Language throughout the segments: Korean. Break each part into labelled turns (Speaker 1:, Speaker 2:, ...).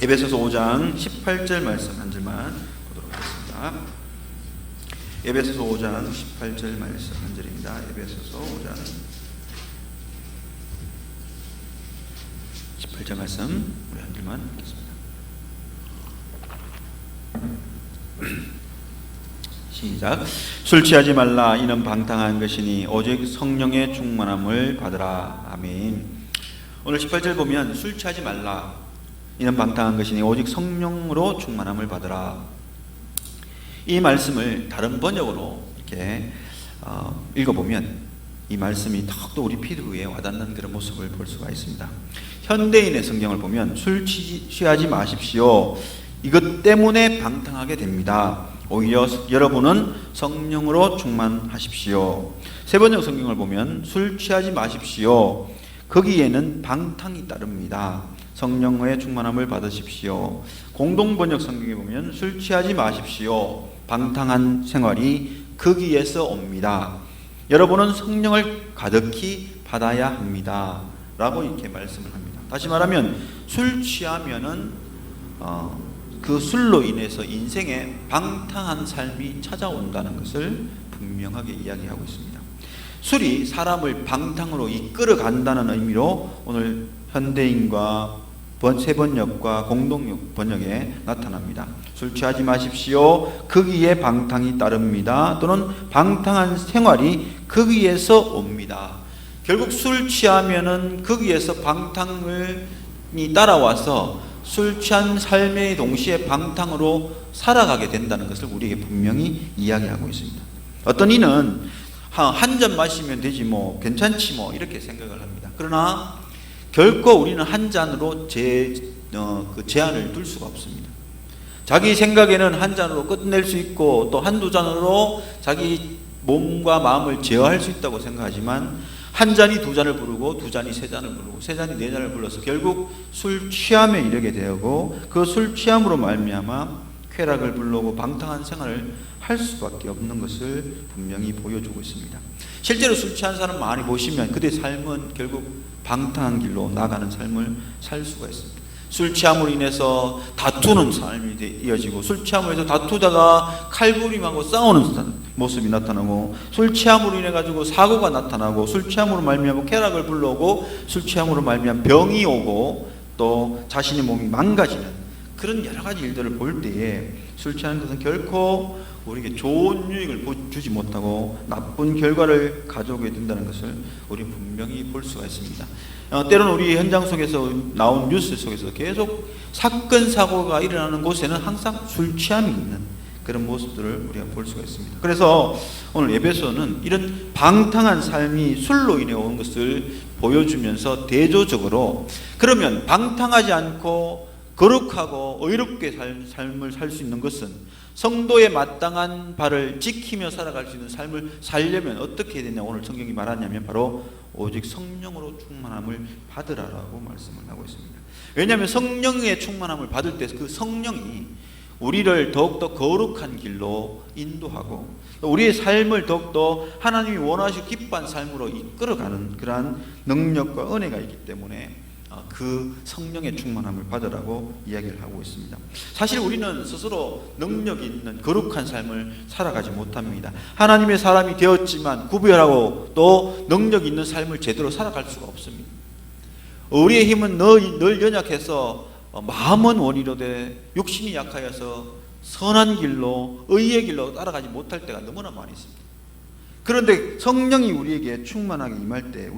Speaker 1: 에베소서 5장 18절 말씀 한 절만 보도록 하겠습니다. 에베소서 5장 18절 말씀 한 절입니다. 에베소서 5장 18절 말씀 우리 한 절만 읽겠습니다. 시작. 술 취하지 말라. 이는 방탕한 것이니 오직 성령의 충만함을 받으라. 아멘. 오늘 18절 보면 술 취하지 말라. 이는 방탕한 것이니 오직 성령으로 충만함을 받으라. 이 말씀을 다른 번역으로 이렇게 읽어보면 이 말씀이 더욱더 우리 피부에 와닿는 그런 모습을 볼 수가 있습니다. 현대인의 성경을 보면 술 취하지 마십시오. 이것 때문에 방탕하게 됩니다. 오히려 여러분은 성령으로 충만하십시오. 세번역 성경을 보면 술 취하지 마십시오. 거기에는 방탕이 따릅니다. 성령의 충만함을 받으십시오. 공동번역 성경에 보면 술 취하지 마십시오. 방탕한 생활이 거기에서 옵니다. 여러분은 성령을 가득히 받아야 합니다. 라고 이렇게 말씀을 합니다. 다시 말하면 술 취하면은 그 술로 인해서 인생에 방탕한 삶이 찾아온다는 것을 분명하게 이야기하고 있습니다. 술이 사람을 방탕으로 이끌어 간다는 의미로 오늘 현대인과 세번역과 공동번역에 나타납니다. 술 취하지 마십시오. 거기에 방탕이 따릅니다. 또는 방탕한 생활이 거기에서 옵니다. 결국 술 취하면은 거기에서 방탕이 따라와서 술 취한 삶의 동시에 방탕으로 살아가게 된다는 것을 우리에게 분명히 이야기하고 있습니다. 어떤 이는 한 잔 마시면 되지 뭐 괜찮지 뭐 이렇게 생각을 합니다. 그러나 결코 우리는 한 잔으로 제한을 둘 수가 없습니다. 자기 생각에는 한 잔으로 끝낼 수 있고 또 한두 잔으로 자기 몸과 마음을 제어할 수 있다고 생각하지만 한 잔이 두 잔을 부르고 두 잔이 세 잔을 부르고 세 잔이 네 잔을 불러서 결국 술 취함에 이르게 되고 그 술 취함으로 말미암아 쾌락을 불러오고 방탕한 생활을 할 수밖에 없는 것을 분명히 보여주고 있습니다. 실제로 술 취한 사람 많이 보시면 그들의 삶은 결국 방탕한 길로 나가는 삶을 살 수가 있습니다. 술 취함으로 인해서 다투는 삶이 이어지고 술 취함으로 해서 다투다가 칼부림하고 싸우는 모습이 나타나고 술 취함으로 인해 가지고 사고가 나타나고 술 취함으로 말미암아 쾌락을 불러오고 술 취함으로 말미암아 병이 오고 또 자신의 몸이 망가지는 그런 여러 가지 일들을 볼 때에 술 취하는 것은 결코 우리에게 좋은 유익을 주지 못하고 나쁜 결과를 가져오게 된다는 것을 우리 분명히 볼 수가 있습니다. 때로는 우리 현장 속에서 나온 뉴스 속에서 계속 사건 사고가 일어나는 곳에는 항상 술 취함이 있는 그런 모습들을 우리가 볼 수가 있습니다. 그래서 오늘 에베소는 이런 방탕한 삶이 술로 인해 온 것을 보여주면서 대조적으로 그러면 방탕하지 않고 거룩하고 의롭게 삶을 살 수 있는 것은 성도의 마땅한 바를 지키며 살아갈 수 있는 삶을 살려면 어떻게 해야 되냐 오늘 성경이 말하냐면 바로 오직 성령으로 충만함을 받으라라고 말씀을 하고 있습니다. 왜냐하면 성령의 충만함을 받을 때 그 성령이 우리를 더욱더 거룩한 길로 인도하고 우리의 삶을 더욱더 하나님이 원하시고 기뻐한 삶으로 이끌어가는 그러한 능력과 은혜가 있기 때문에 그 성령의 충만함을 받으라고 이야기를 하고 있습니다. 사실 우리는 스스로 능력이 있는 거룩한 삶을 살아가지 못합니다. 하나님의 사람이 되었지만 구별하고 또 능력 있는 삶을 제대로 살아갈 수가 없습니다. 우리의 힘은 늘 연약해서 마음은 원이로되 육신이 약하여서 선한 길로 의의 길로 따라가지 못할 때가 너무나 많이 있습니다. 그런데 성령이 우리에게 충만하게 임할 때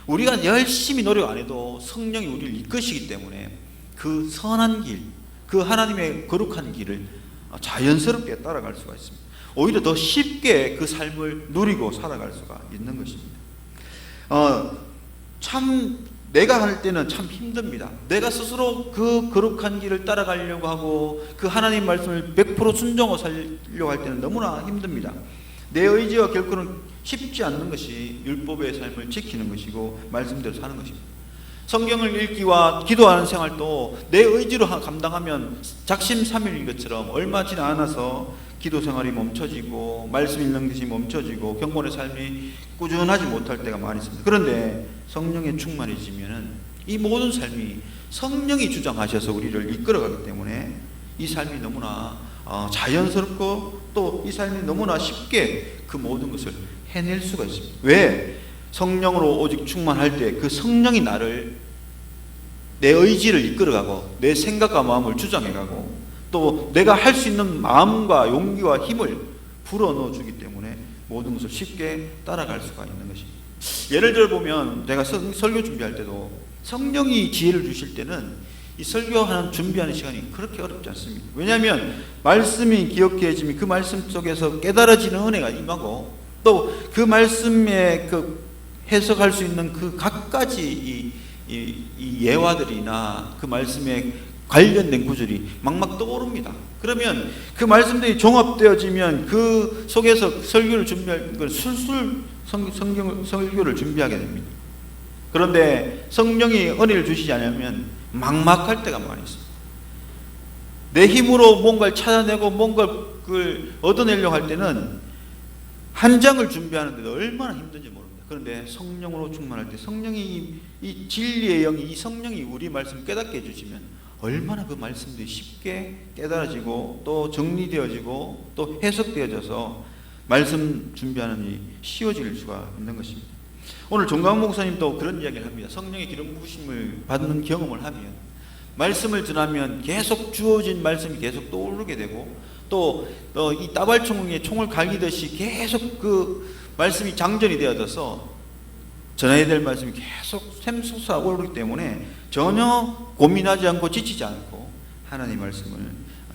Speaker 1: 우리가 열심히 노력 안 해도 성령이 우리를 이끄시기 때문에 그 선한 길, 그 하나님의 거룩한 길을 자연스럽게 따라갈 수가 있습니다. 오히려 더 쉽게 그 삶을 누리고 살아갈 수가 있는 것입니다. 참 내가 할 때는 참 힘듭니다. 내가 스스로 그 거룩한 길을 따라가려고 하고 그 하나님 말씀을 100% 순종하고 살려고 할 때는 너무나 힘듭니다. 내 의지와 결코는 쉽지 않는 것이 율법의 삶을 지키는 것이고 말씀대로 사는 것입니다. 성경을 읽기와 기도하는 생활도 내 의지로 감당하면 작심삼일인 것처럼 얼마 지나 않아서 기도 생활이 멈춰지고 말씀 읽는 것이 멈춰지고 경건의 삶이 꾸준하지 못할 때가 많이 있습니다. 그런데 성령의 충만해지면은 이 모든 삶이 성령이 주장하셔서 우리를 이끌어가기 때문에 이 삶이 너무나 자연스럽고 또 이 삶이 너무나 쉽게 그 모든 것을 해낼 수가 있습니다. 왜? 성령으로 오직 충만할 때 그 성령이 나를, 내 의지를 이끌어가고 내 생각과 마음을 주장해가고 또 내가 할 수 있는 마음과 용기와 힘을 불어넣어 주기 때문에 모든 것을 쉽게 따라갈 수가 있는 것입니다. 예를 들어 보면 제가 설교 준비할 때도 성령이 지혜를 주실 때는 이 설교하는 준비하는 시간이 그렇게 어렵지 않습니다. 왜냐하면 말씀이 기억해지면 그 말씀 속에서 깨달아지는 은혜가 임하고 또 그 말씀에 그 해석할 수 있는 그 각가지 이 예화들이나 그 말씀에 관련된 구절이 막막 떠오릅니다. 그러면 그 말씀들이 종합되어지면 그 속에서 설교를 준비할 걸 술술 설교를 준비하게 됩니다. 그런데 성령이 은혜를 주시지 않으면 막막할 때가 많이 있습니다. 내 힘으로 뭔가를 찾아내고 뭔가를 얻어내려고 할 때는 한 장을 준비하는데도 얼마나 힘든지 모릅니다. 그런데 성령으로 충만할 때 성령이 이 진리의 영이, 이 성령이 우리 말씀 깨닫게 해주시면 얼마나 그 말씀들이 쉽게 깨달아지고 또 정리되어지고 또 해석되어져서 말씀 준비하는 일이 쉬워질 수가 있는 것입니다. 오늘 정광훈 목사님도 그런 이야기를 합니다. 성령의 기름 부으심을 받는 경험을 하면 말씀을 전하면 계속 주어진 말씀이 계속 떠오르게 되고 또 이 따발총에 총을 갈기듯이 계속 그 말씀이 장전이 되어져서 전해야 될 말씀이 계속 샘솟아 오르기 때문에 전혀 고민하지 않고 지치지 않고 하나님의 말씀을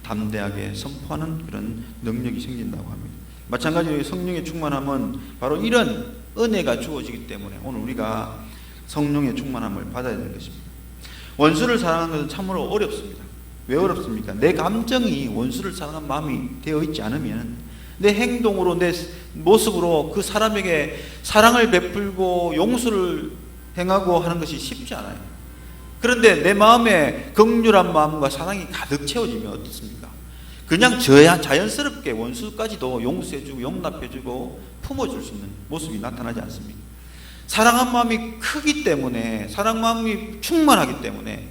Speaker 1: 담대하게 선포하는 그런 능력이 생긴다고 합니다. 마찬가지로 성령의 충만함은 바로 이런 은혜가 주어지기 때문에 오늘 우리가 성령의 충만함을 받아야 되는 것입니다. 원수를 사랑하는 것은 참으로 어렵습니다. 왜 어렵습니까? 내 감정이 원수를 사랑하는 마음이 되어 있지 않으면 내 행동으로 내 모습으로 그 사람에게 사랑을 베풀고 용서를 행하고 하는 것이 쉽지 않아요. 그런데 내 마음에 긍휼한 마음과 사랑이 가득 채워지면 어떻습니까? 그냥 자연스럽게 원수까지도 용서해주고 용납해주고 품어줄 수 있는 모습이 나타나지 않습니까? 사랑한 마음이 크기 때문에, 사랑 마음이 충만하기 때문에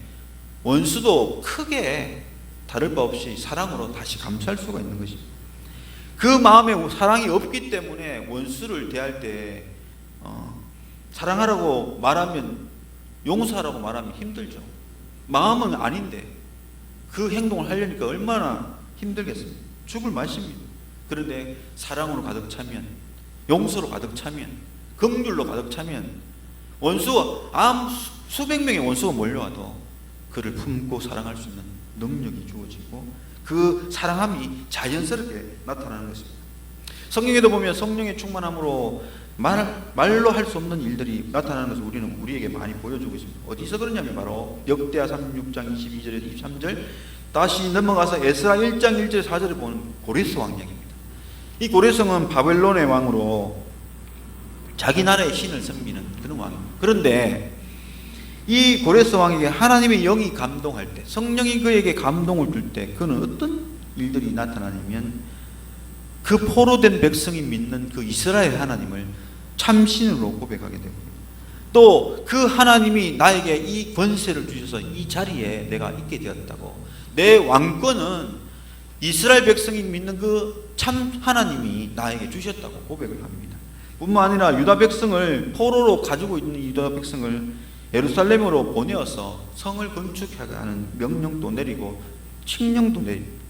Speaker 1: 원수도 크게 다를 바 없이 사랑으로 다시 감싸할 수가 있는 것입니다. 그 마음에 사랑이 없기 때문에 원수를 대할 때 사랑하라고 말하면, 용서하라고 말하면 힘들죠. 마음은 아닌데 그 행동을 하려니까 얼마나 힘들겠습니까? 죽을 맛입니다. 그런데 사랑으로 가득 차면, 용서로 가득 차면, 긍휼로 가득 차면 원수가 수백 명의 원수가 몰려와도 그를 품고 사랑할 수 있는 능력이 주어지고 그 사랑함이 자연스럽게 나타나는 것입니다. 성경에도 보면 성령의 충만함으로 말로 할 수 없는 일들이 나타나는 것을 우리는 우리에게 많이 보여주고 있습니다. 어디서 그러냐면 바로 역대하 36장 22절에서 23절, 다시 넘어가서 에스라 1장 1절 4절을 보는 고레스 왕 이야기입니다. 이 고레스는 바벨론의 왕으로 자기 나라의 신을 섬기는 그런 왕입니다. 그런데 이 고레스 왕에게 하나님의 영이 감동할 때, 성령이 그에게 감동을 줄 때 그는 어떤 일들이 나타나냐면 그 포로된 백성이 믿는 그 이스라엘 하나님을 참신으로 고백하게 되고, 또 그 하나님이 나에게 이 권세를 주셔서 이 자리에 내가 있게 되었다고, 내 왕권은 이스라엘 백성이 믿는 그 참 하나님이 나에게 주셨다고 고백을 합니다. 뿐만 아니라 유다 백성을, 포로로 가지고 있는 유다 백성을 예루살렘으로 보내어서 성을 건축하게 하는 명령도 내리고 칙령도 내립니다.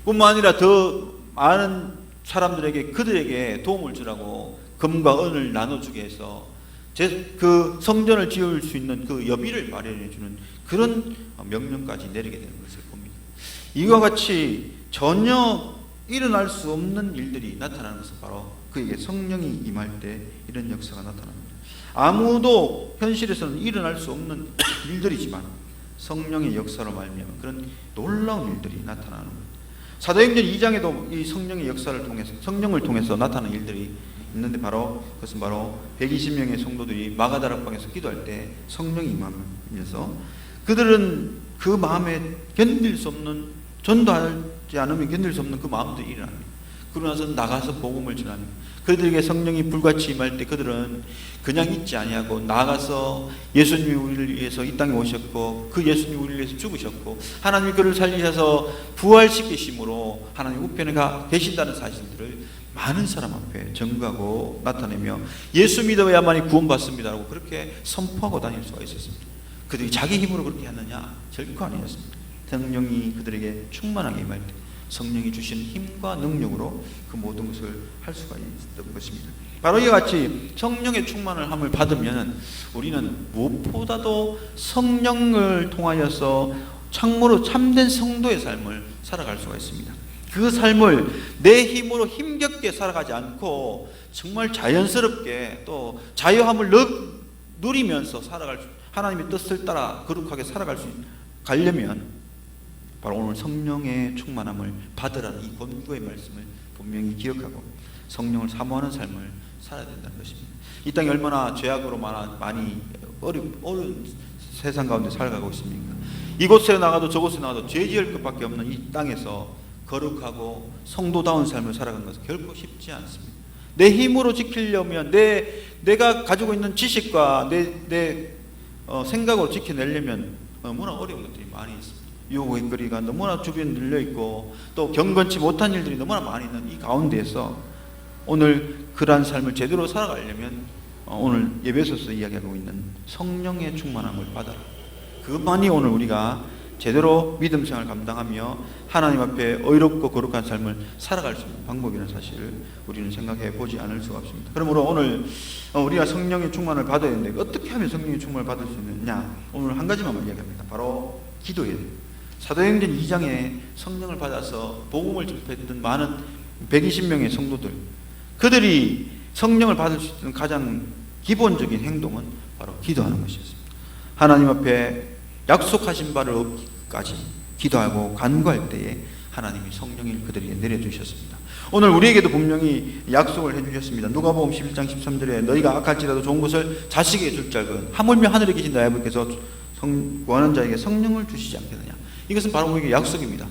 Speaker 1: 뿐만 아니라 더 많은 사람들에게, 그들에게 도움을 주라고 금과 은을 나눠주게 해서 그 성전을 지을 수 있는 그 여비를 마련해 주는 그런 명령까지 내리게 되는 것을 봅니다. 이와 같이 전혀 일어날 수 없는 일들이 나타나는 것은 바로 그에게 성령이 임할 때 이런 역사가 나타납니다. 아무도 현실에서는 일어날 수 없는 일들이지만 성령의 역사로 말미암아 그런 놀라운 일들이 나타나는 겁니다. 사도행전 2장에도 이 성령의 역사를 통해서, 성령을 통해서 나타나는 일들이 있는데 그것은 바로 120명의 성도들이 마가다락방에서 기도할 때 성령이 임하면서 그들은 그 마음에 견딜 수 없는, 전도하지 않으면 견딜 수 없는 그 마음들이 일어납니다. 그러고 나서 나가서 복음을 전합니다. 그들에게 성령이 불같이 임할 때 그들은 그냥 있지 아니하고 나가서 예수님이 우리를 위해서 이 땅에 오셨고 그 예수님이 우리를 위해서 죽으셨고 하나님이 그를 살리셔서 부활시키심으로 하나님 우편에 가 계신다는 사실들을 많은 사람 앞에 증거하고 나타내며 예수 믿어야만이 구원받습니다라고 그렇게 선포하고 다닐 수가 있었습니다. 그들이 자기 힘으로 그렇게 하느냐? 결코 아니었습니다. 성령이 그들에게 충만하게 임할 때 성령이 주신 힘과 능력으로 그 모든 것을 할 수가 있었던 것입니다. 바로 이와 같이 성령의 충만함을 받으면 우리는 무엇보다도 성령을 통하여서 참으로 참된 성도의 삶을 살아갈 수가 있습니다. 그 삶을 내 힘으로 힘겹게 살아가지 않고 정말 자연스럽게 또 자유함을 누리면서 살아갈 수, 하나님의 뜻을 따라 거룩하게 가려면 바로 오늘 성령의 충만함을 받으라는 이 권고의 말씀을 분명히 기억하고 성령을 사모하는 삶을 살아야 된다는 것입니다. 이 땅이 얼마나 죄악으로 많이 어려운 세상 가운데 살아가고 있습니까? 이곳에 나가도 저곳에 나가도 죄 지을 것밖에 없는 이 땅에서 거룩하고 성도다운 삶을 살아가는 것은 결코 쉽지 않습니다. 내 힘으로 지키려면 내가 가지고 있는 지식과 내 생각으로 지켜내려면 너무나 어려운 것들이 많이 있습니다. 유혹의 거리가 너무나 주변에 늘려있고 또 경건치 못한 일들이 너무나 많이 있는 이 가운데에서 오늘 그러한 삶을 제대로 살아가려면 오늘 예배소서 이야기하고 있는 성령의 충만함을 받아라. 그것만이 오늘 우리가 제대로 믿음 생활을 감당하며 하나님 앞에 의롭고 거룩한 삶을 살아갈 수 있는 방법이라는 사실을 우리는 생각해 보지 않을 수가 없습니다. 그러므로 오늘 우리가 성령의 충만을 받아야 되는데 어떻게 하면 성령의 충만을 받을 수 있느냐? 오늘 한 가지만 이야기합니다. 바로 기도예요. 사도행전 2장에 성령을 받아서 복음을 전파했던 많은 120명의 성도들, 그들이 성령을 받을 수 있는 가장 기본적인 행동은 바로 기도하는 것이었습니다. 하나님 앞에 약속하신 바를 얻기까지 기도하고 간구할 때에 하나님이 성령을 그들에게 내려주셨습니다. 오늘 우리에게도 분명히 약속을 해주셨습니다. 누가복음 11장 13절에 너희가 악할지라도 좋은 것을 자식에게 줄 줄 알거든 하물며 하늘에 계신 너희 아버지께서 구하는 자에게 성령을 주시지 않겠느냐. 이것은 바로 우리에게 약속입니다.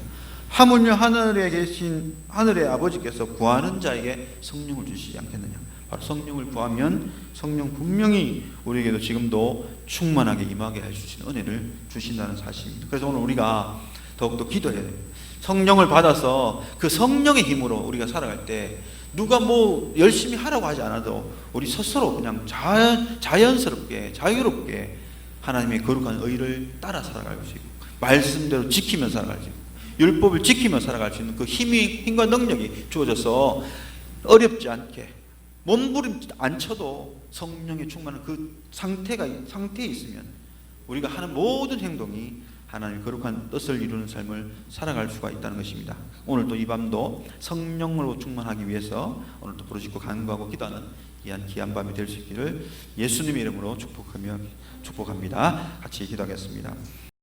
Speaker 1: 하물며 하늘에 계신 하늘의 아버지께서 구하는 자에게 성령을 주시지 않겠느냐. 바로 성령을 구하면 성령 분명히 우리에게도 지금도 충만하게 임하게 해주시는 은혜를 주신다는 사실입니다. 그래서 오늘 우리가 더욱더 기도해야 돼요. 성령을 받아서 그 성령의 힘으로 우리가 살아갈 때 누가 뭐 열심히 하라고 하지 않아도 우리 스스로 그냥 자연스럽게 자유롭게 하나님의 거룩한 의를 따라 살아갈 수 있고 말씀대로 지키며 살아갈 수 있고 율법을 지키며 살아갈 수 있는 그 힘과 능력이 주어져서 어렵지 않게 몸부림치 않쳐도 성령의 충만한 그 상태에 있으면 우리가 하는 모든 행동이 하나님의 거룩한 뜻을 이루는 삶을 살아갈 수가 있다는 것입니다. 오늘 또 이 밤도 성령으로 충만하기 위해서 오늘 또 부르짖고 간구하고 기도하는 귀한 밤이 될 수 있기를 예수님의 이름으로 축복합니다. 같이 기도하겠습니다.